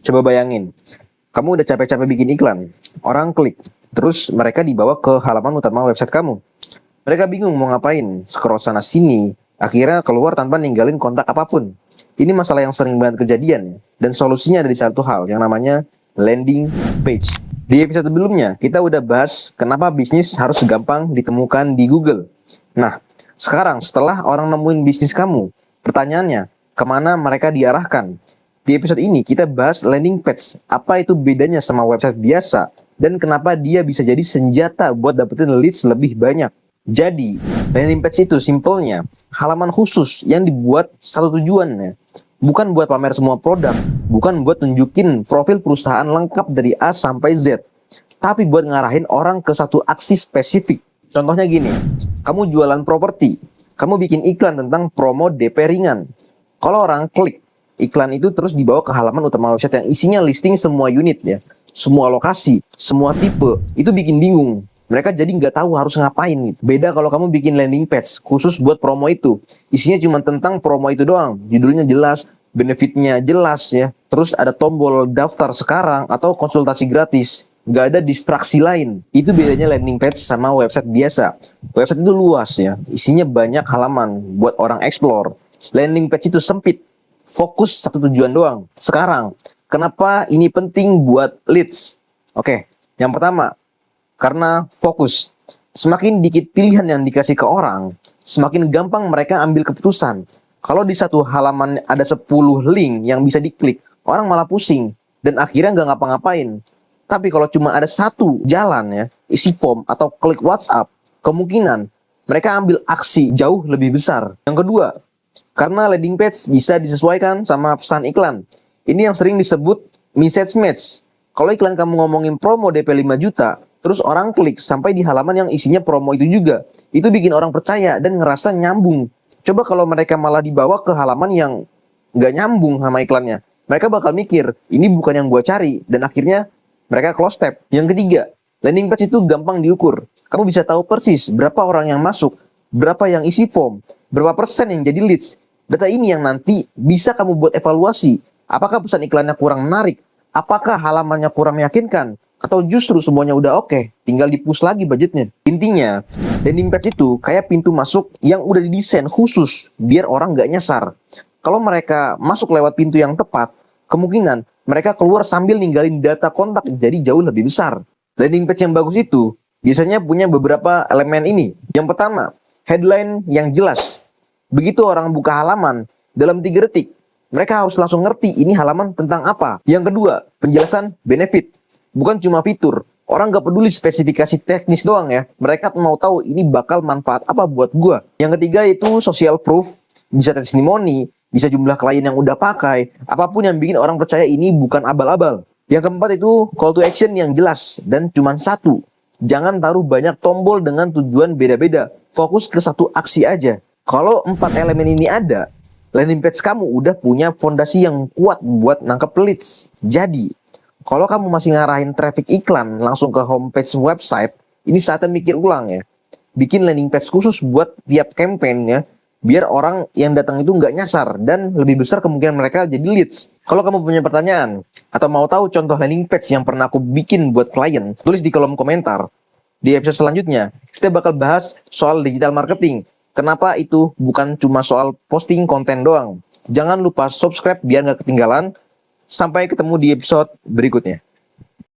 Coba bayangin, kamu udah capek-capek bikin iklan, orang klik, terus mereka dibawa ke halaman utama website kamu. Mereka bingung mau ngapain, scroll sana sini, akhirnya keluar tanpa ninggalin kontak apapun. Ini masalah yang sering banget kejadian, dan solusinya ada di satu hal yang namanya landing page. Di episode sebelumnya, kita udah bahas kenapa bisnis harus gampang ditemukan di Google. Nah, sekarang setelah orang nemuin bisnis kamu, pertanyaannya, kemana mereka diarahkan? Di episode ini kita bahas landing page, apa itu bedanya sama website biasa, dan kenapa dia bisa jadi senjata buat dapetin leads lebih banyak. Jadi, landing page itu simpelnya halaman khusus yang dibuat satu tujuannya. Bukan buat pamer semua produk, bukan buat tunjukin profil perusahaan lengkap dari A sampai Z, tapi buat ngarahin orang ke satu aksi spesifik. Contohnya gini, kamu jualan properti, kamu bikin iklan tentang promo DP ringan. Kalau orang klik, iklan itu terus dibawa ke halaman utama website yang isinya listing semua unit ya, semua lokasi, semua tipe. Itu bikin bingung. Mereka jadi nggak tahu harus ngapain gitu. Beda kalau kamu bikin landing page khusus buat promo itu. Isinya cuma tentang promo itu doang. Judulnya jelas, benefitnya jelas ya. Terus ada tombol daftar sekarang atau konsultasi gratis. Nggak ada distraksi lain. Itu bedanya landing page sama website biasa. Website itu luas ya. Isinya banyak halaman buat orang explore. Landing page itu sempit. Fokus satu tujuan doang. Sekarang, kenapa ini penting buat leads? Oke, yang pertama, karena fokus. Semakin dikit pilihan yang dikasih ke orang, semakin gampang mereka ambil keputusan. Kalau di satu halaman ada 10 link yang bisa diklik, orang malah pusing dan akhirnya nggak ngapa-ngapain. Tapi kalau cuma ada satu jalan ya, isi form atau klik WhatsApp, kemungkinan mereka ambil aksi jauh lebih besar. Yang kedua, karena landing page bisa disesuaikan sama pesan iklan. Ini yang sering disebut message match. Kalau iklan kamu ngomongin promo DP 5 juta, terus orang klik sampai di halaman yang isinya promo itu juga. Itu bikin orang percaya dan ngerasa nyambung. Coba kalau mereka malah dibawa ke halaman yang nggak nyambung sama iklannya. Mereka bakal mikir, ini bukan yang gua cari. Dan akhirnya mereka close tab. Yang ketiga, landing page itu gampang diukur. Kamu bisa tahu persis berapa orang yang masuk, berapa yang isi form, berapa persen yang jadi leads. Data ini yang nanti bisa kamu buat evaluasi. Apakah pesan iklannya kurang menarik? Apakah halamannya kurang meyakinkan? Atau justru semuanya udah oke, tinggal di-push lagi budgetnya. Intinya, landing page itu kayak pintu masuk yang udah didesain khusus biar orang nggak nyasar. Kalau mereka masuk lewat pintu yang tepat, kemungkinan mereka keluar sambil ninggalin data kontak jadi jauh lebih besar. Landing page yang bagus itu biasanya punya beberapa elemen ini. Yang pertama, headline yang jelas. Begitu orang buka halaman, dalam 3 detik, mereka harus langsung ngerti ini halaman tentang apa. Yang kedua, penjelasan benefit. Bukan cuma fitur. Orang nggak peduli spesifikasi teknis doang ya. Mereka mau tahu ini bakal manfaat apa buat gua. Yang ketiga itu social proof. Bisa testimoni, bisa jumlah klien yang udah pakai. Apapun yang bikin orang percaya ini bukan abal-abal. Yang keempat itu call to action yang jelas dan cuma satu. Jangan taruh banyak tombol dengan tujuan beda-beda. Fokus ke satu aksi aja. Kalau 4 elemen ini ada, landing page kamu udah punya fondasi yang kuat buat nangkep leads. Jadi, kalau kamu masih ngarahin traffic iklan langsung ke homepage website, ini saatnya mikir ulang ya. Bikin landing page khusus buat tiap campaign ya, biar orang yang datang itu nggak nyasar dan lebih besar kemungkinan mereka jadi leads. Kalau kamu punya pertanyaan atau mau tahu contoh landing page yang pernah aku bikin buat klien, tulis di kolom komentar. Di episode selanjutnya, kita bakal bahas soal digital marketing. Kenapa itu bukan cuma soal posting konten doang. Jangan lupa subscribe biar nggak ketinggalan. Sampai ketemu di episode berikutnya.